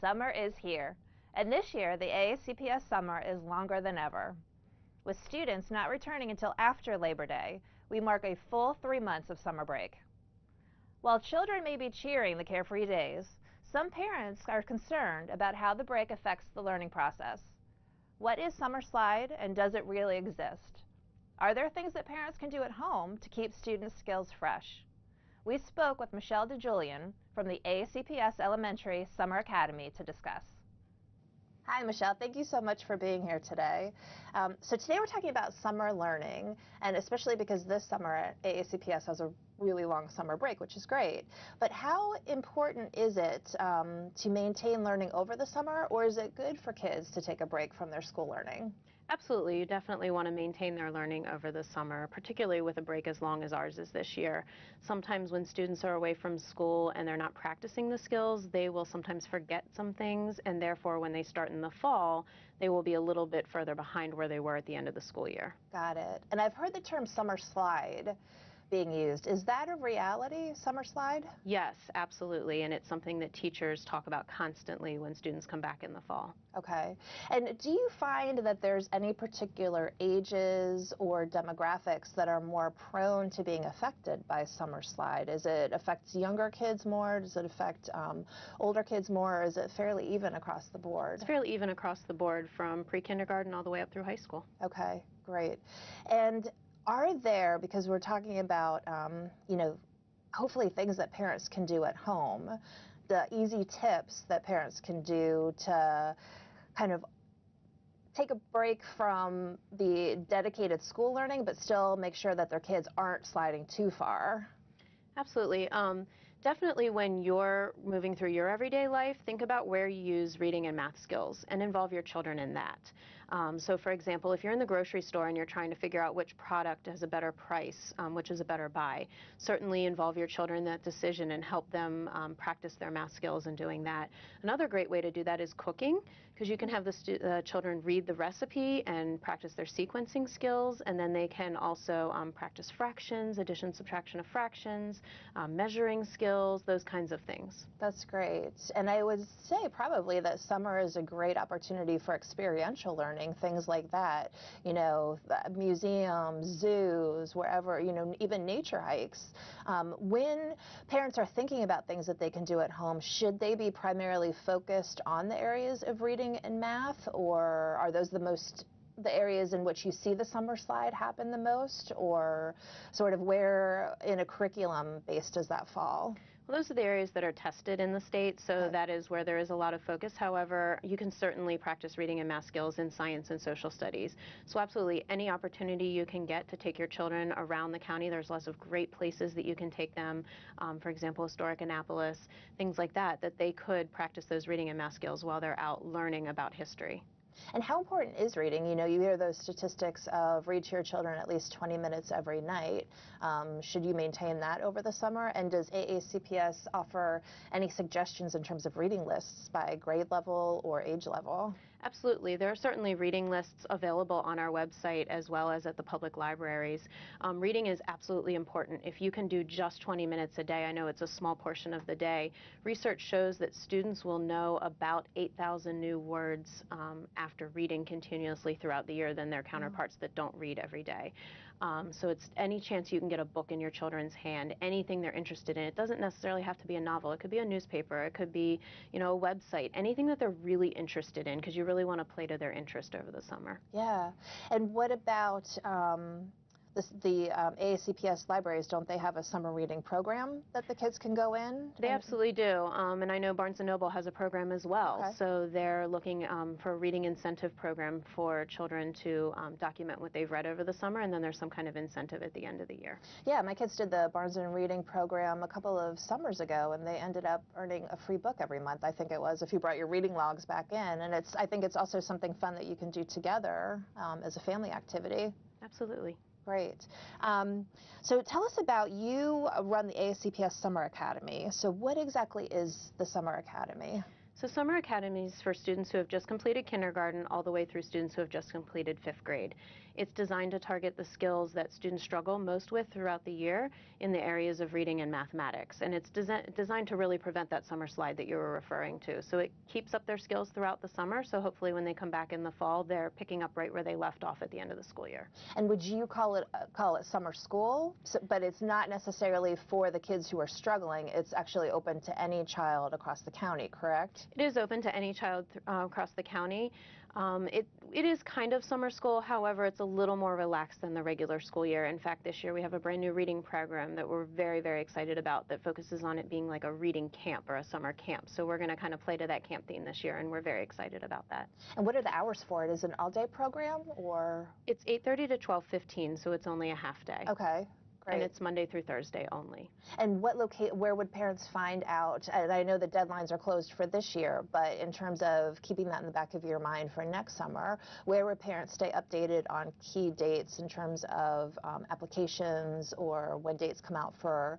Summer is here, and this year the AACPS summer is longer than ever. With students not returning until after Labor Day, we mark a full 3 months of summer break. While children may be cheering the carefree days, some parents are concerned about how the break affects the learning process. What is Summer Slide, and does it really exist? Are there things that parents can do at home to keep students' skills fresh? We spoke with Michelle DeJulian from the AACPS Elementary Summer Academy to discuss. Hi, Michelle. Thank you so much for being here today. So today we're talking about summer learning, and especially because this summer AACPS has a really long summer break, which is great. But how important is it to maintain learning over the summer, or is it good for kids to take a break from their school learning? Absolutely. You definitely want to maintain their learning over the summer, particularly with a break as long as ours is this year. Sometimes when students are away from school and they're not practicing the skills, they will sometimes forget some things, and therefore when they start in the fall, they will be a little bit further behind where they were at the end of the school year. Got it. And I've heard the term summer slide being used. Is that a reality, summer slide? Yes, absolutely, and it's something that teachers talk about constantly when students come back in the fall. Okay. And do you find that there's any particular ages or demographics that are more prone to being affected by summer slide? Is it affects younger kids more? Does it affect older kids more? Or is it fairly even across the board? It's fairly even across the board from pre-kindergarten all the way up through high school. Okay, great. And are there, because we're talking about, hopefully things that parents can do at home, the easy tips that parents can do to kind of take a break from the dedicated school learning, but still make sure that their kids aren't sliding too far? Absolutely. Definitely when you're moving through your everyday life, think about where you use reading and math skills and involve your children in that. So for example, if you're in the grocery store and you're trying to figure out which product has a better price, which is a better buy, certainly involve your children in that decision and help them practice their math skills in doing that. Another great way to do that is cooking, because you can have the children read the recipe and practice their sequencing skills, and then they can also practice fractions, addition, subtraction of fractions, measuring skills, those kinds of things. That's great. And I would say probably that summer is a great opportunity for experiential learning, things like that, museums, zoos, wherever, even nature hikes. When parents are thinking about things that they can do at home, should they be primarily focused on the areas of reading and math, or are those the areas in which you see the summer slide happen the most, or sort of where in a curriculum base does that fall? Well, those are the areas that are tested in the state, so that is where there is a lot of focus. However, you can certainly practice reading and math skills in science and social studies. So absolutely, any opportunity you can get to take your children around the county, there's lots of great places that you can take them, for example, historic Annapolis, things like that, that they could practice those reading and math skills while they're out learning about history. And how important is reading? You hear those statistics of read to your children at least 20 minutes every night. Should you maintain that over the summer? And does AACPS offer any suggestions in terms of reading lists by grade level or age level? Absolutely. There are certainly reading lists available on our website as well as at the public libraries. Reading is absolutely important. If you can do just 20 minutes a day, I know it's a small portion of the day, research shows that students will know about 8,000 new words after reading continuously throughout the year than their counterparts that don't read every day. So it's any chance you can get a book in your children's hand, anything they're interested in. It doesn't necessarily have to be a novel. It could be a newspaper. It could be, a website, anything that they're really interested in, because you really want to play to their interest over the summer. Yeah. And what about the AACPS libraries? Don't they have a summer reading program that the kids can go in? They absolutely do, and I know Barnes & Noble has a program as well. Okay. So they're looking for a reading incentive program for children to document what they've read over the summer, and then there's some kind of incentive at the end of the year. Yeah, my kids did the Barnes & Reading program a couple of summers ago, and they ended up earning a free book every month, I think it was, if you brought your reading logs back in. And I think it's also something fun that you can do together as a family activity. Absolutely. Great. So tell us about, you run the AACPS Summer Academy. So what exactly is the Summer Academy? So summer academies for students who have just completed kindergarten all the way through students who have just completed 5th grade. It's designed to target the skills that students struggle most with throughout the year in the areas of reading and mathematics. And it's designed to really prevent that summer slide that you were referring to. So it keeps up their skills throughout the summer, so hopefully when they come back in the fall, they're picking up right where they left off at the end of the school year. And would you call it summer school? So, but it's not necessarily for the kids who are struggling. It's actually open to any child across the county, correct? It is open to any child across the county. It is kind of summer school, however, it's a little more relaxed than the regular school year. In fact, this year we have a brand new reading program that we're very, very excited about that focuses on it being like a reading camp or a summer camp. So we're going to kind of play to that camp theme this year, and we're very excited about that. And what are the hours for it? Is it an all-day program, or? It's 8:30 to 12:15, so it's only a half day. Okay. Great. And it's Monday through Thursday only. And where would parents find out? And I know the deadlines are closed for this year, but in terms of keeping that in the back of your mind for next summer, where would parents stay updated on key dates in terms of applications or when dates come out for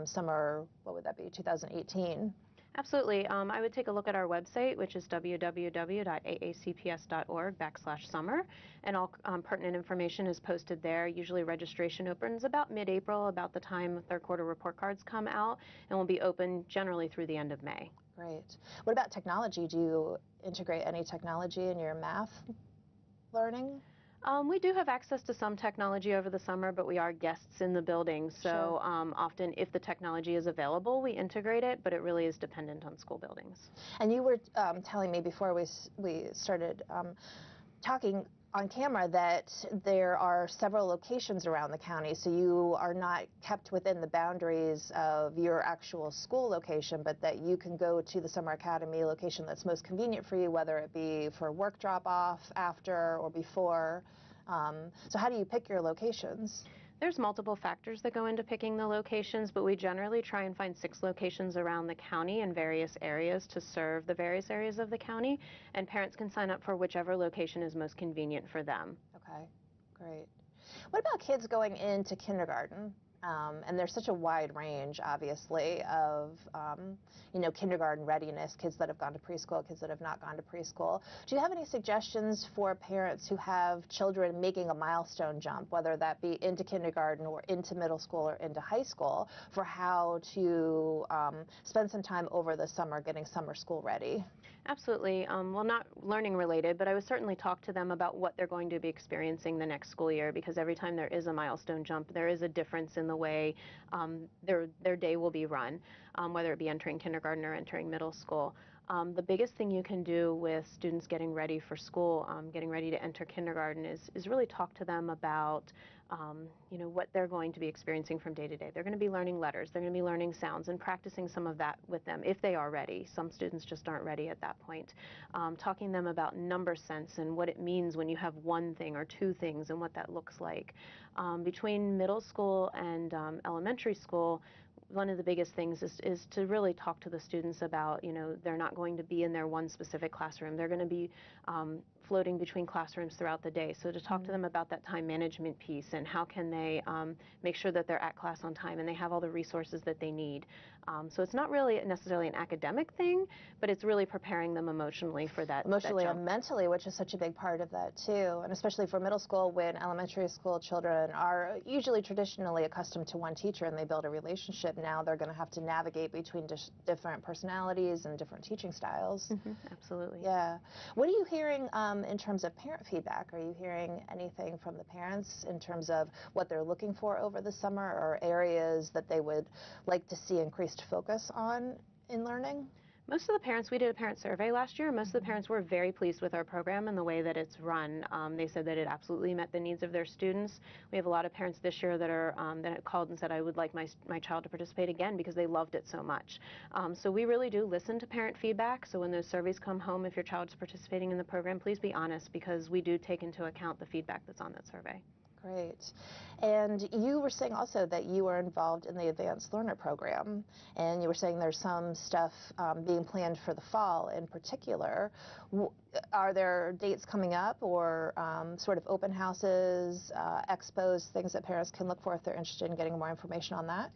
summer, what would that be, 2018? Absolutely. I would take a look at our website, which is www.aacps.org/summer, and all pertinent information is posted there. Usually registration opens about mid-April, about the time third quarter report cards come out, and will be open generally through the end of May. Great. What about technology? Do you integrate any technology in your math learning? We do have access to some technology over the summer, but we are guests in the building, so Sure. Often if the technology is available, we integrate it, but it really is dependent on school buildings. And you were telling me before we started talking on camera that there are several locations around the county, so you are not kept within the boundaries of your actual school location, but that you can go to the Summer Academy location that's most convenient for you, whether it be for work drop-off, after, or before. So how do you pick your locations? There's multiple factors that go into picking the locations, but we generally try and find 6 locations around the county in various areas to serve the various areas of the county, and parents can sign up for whichever location is most convenient for them. Okay, great. What about kids going into kindergarten? And there's such a wide range, obviously, of kindergarten readiness, kids that have gone to preschool, kids that have not gone to preschool. Do you have any suggestions for parents who have children making a milestone jump, whether that be into kindergarten or into middle school or into high school, for how to spend some time over the summer getting summer school ready? Absolutely. Well, not learning related, but I would certainly talk to them about what they're going to be experiencing the next school year, because every time there is a milestone jump, there is a difference in the way their day will be run, whether it be entering kindergarten or entering middle school. The biggest thing you can do with students getting ready for school, getting ready to enter kindergarten, is really talk to them about what they're going to be experiencing from day to day. They're going to be learning letters, they're going to be learning sounds, and practicing some of that with them if they are ready. Some students just aren't ready at that point. Talking to them about number sense and what it means when you have one thing or two things and what that looks like. Between middle school and elementary school, one of the biggest things is to really talk to the students about, they're not going to be in their one specific classroom. They're going to be floating between classrooms throughout the day. So to talk to them about that time management piece and how can they make sure that they're at class on time and they have all the resources that they need. So it's not really necessarily an academic thing, but it's really preparing them emotionally for that. Emotionally and mentally, which is such a big part of that too. And especially for middle school, when elementary school children are usually traditionally accustomed to one teacher and they build a relationship, now they're going to have to navigate between different personalities and different teaching styles. Absolutely. Yeah. What are you hearing in terms of parent feedback? Are you hearing anything from the parents in terms of what they're looking for over the summer, or areas that they would like to see increased focus on in learning? Most of the parents, we did a parent survey last year, most of the parents were very pleased with our program and the way that it's run. They said that it absolutely met the needs of their students. We have a lot of parents this year that called and said, I would like my child to participate again because they loved it so much. So we really do listen to parent feedback. So when those surveys come home, if your child's participating in the program, please be honest, because we do take into account the feedback that's on that survey. Great. And you were saying also that you were involved in the Advanced Learner Program, and you were saying there's some stuff being planned for the fall in particular. Are there dates coming up, or sort of open houses, expos, things that parents can look for if they're interested in getting more information on that?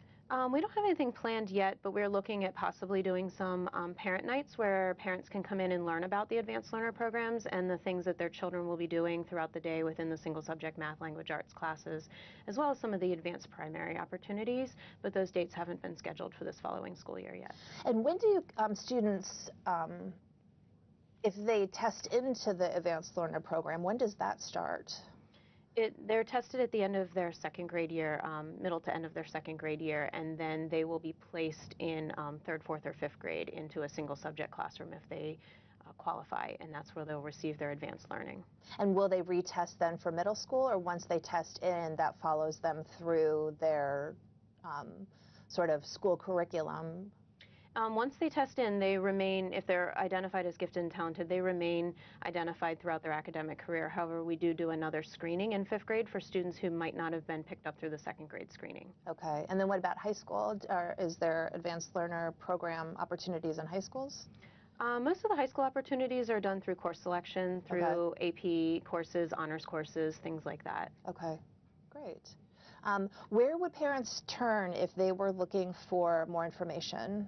We don't have anything planned yet, but we're looking at possibly doing some parent nights where parents can come in and learn about the advanced learner programs and the things that their children will be doing throughout the day within the single subject math, language arts classes, as well as some of the advanced primary opportunities, but those dates haven't been scheduled for this following school year yet. And when do students, if they test into the advanced learner program, when does that start? They're tested at the end of their second grade year, middle to end of their second grade year, and then they will be placed in third, fourth, or fifth grade into a single subject classroom if they qualify, and that's where they'll receive their advanced learning. And will they retest then for middle school, or once they test in, that follows them through their sort of school curriculum? Once they test in, they remain, if they're identified as gifted and talented, they remain identified throughout their academic career. However, we do another screening in fifth grade for students who might not have been picked up through the second grade screening. Okay. And then what about high school? Is there advanced learner program opportunities in high schools? Most of the high school opportunities are done through course selection, through AP courses, honors courses, things like that. Okay, great. Where would parents turn if they were looking for more information?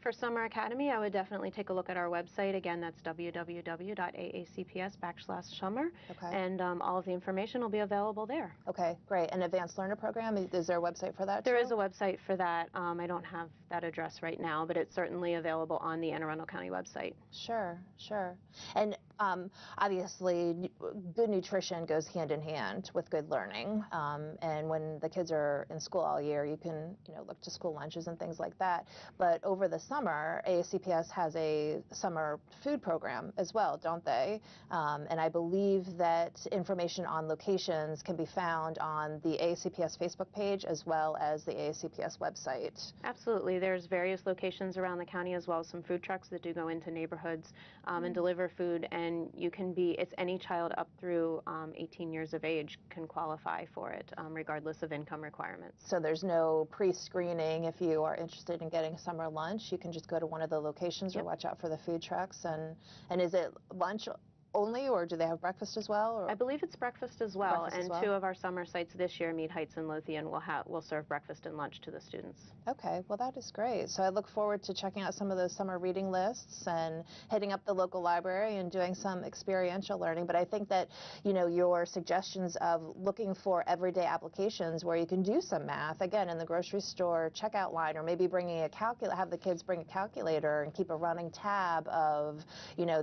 For Summer Academy, I would definitely take a look at our website. Again, that's www.aacps.summer. Okay. And all of the information will be available there. Okay, great. An advanced learner program, is there a website for that too? There is a website for that. I don't have that address right now, but it's certainly available on the Anne Arundel County website. Sure, sure. And obviously, good nutrition goes hand in hand with good learning. And when the kids are in school all year, you can, look to school lunches and things like that. But over the summer, AACPS has a summer food program as well, don't they? And I believe that information on locations can be found on the AACPS Facebook page as well as the AACPS website. Absolutely. There's various locations around the county as well as some food trucks that do go into neighborhoods and deliver food. And you can it's any child up through 18 years of age can qualify for it, regardless of income requirements. So there's no pre-screening if you are interested in getting summer lunch. You can just go to one of the locations or watch out for the food trucks. And is it lunch only, or do they have breakfast as well? Or? I believe it's breakfast as well. Two of our summer sites this year, Mead Heights and Lothian, will serve breakfast and lunch to the students. Okay, well that is great. So I look forward to checking out some of those summer reading lists and hitting up the local library and doing some experiential learning. But I think that, your suggestions of looking for everyday applications where you can do some math, again, in the grocery store checkout line, or maybe bringing a calculator, have the kids bring a calculator and keep a running tab of,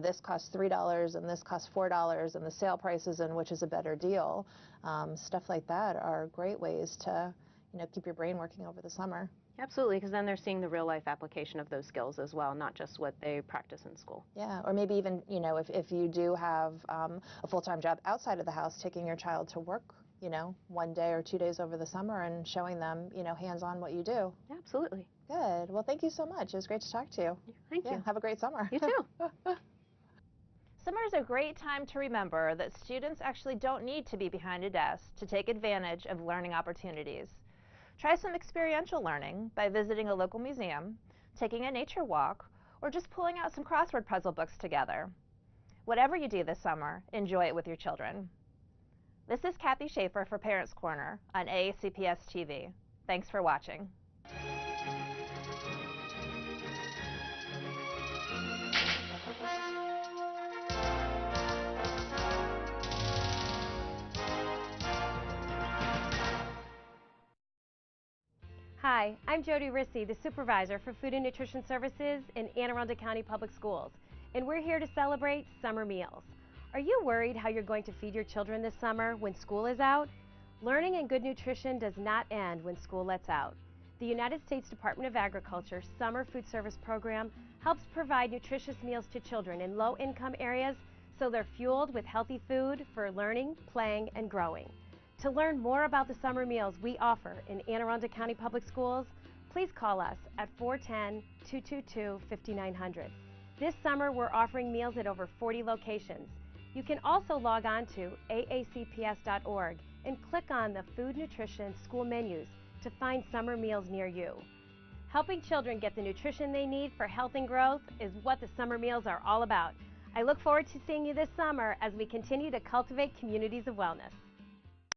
this costs $3 and this costs $4 and the sale prices and which is a better deal. Stuff like that are great ways to, keep your brain working over the summer. Absolutely, because then they're seeing the real life application of those skills as well, not just what they practice in school. Yeah, or maybe even, if you do have a full-time job outside of the house, taking your child to work, one day or 2 days over the summer and showing them, hands-on what you do. Absolutely. Good. Well, thank you so much. It was great to talk to you. Thank you. Have a great summer. You too. Summer is a great time to remember that students actually don't need to be behind a desk to take advantage of learning opportunities. Try some experiential learning by visiting a local museum, taking a nature walk, or just pulling out some crossword puzzle books together. Whatever you do this summer, enjoy it with your children. This is Kathy Shaffer for Parents Corner on AACPS TV. Thanks for watching. Hi, I'm Jody Rissy, the Supervisor for Food and Nutrition Services in Anne Arundel County Public Schools, and we're here to celebrate summer meals. Are you worried how you're going to feed your children this summer when school is out? Learning and good nutrition does not end when school lets out. The United States Department of Agriculture's Summer Food Service Program helps provide nutritious meals to children in low-income areas so they're fueled with healthy food for learning, playing, and growing. To learn more about the summer meals we offer in Anne Arundel County Public Schools, please call us at 410-222-5900. This summer, we're offering meals at over 40 locations. You can also log on to aacps.org and click on the Food Nutrition School menus to find summer meals near you. Helping children get the nutrition they need for health and growth is what the summer meals are all about. I look forward to seeing you this summer as we continue to cultivate communities of wellness.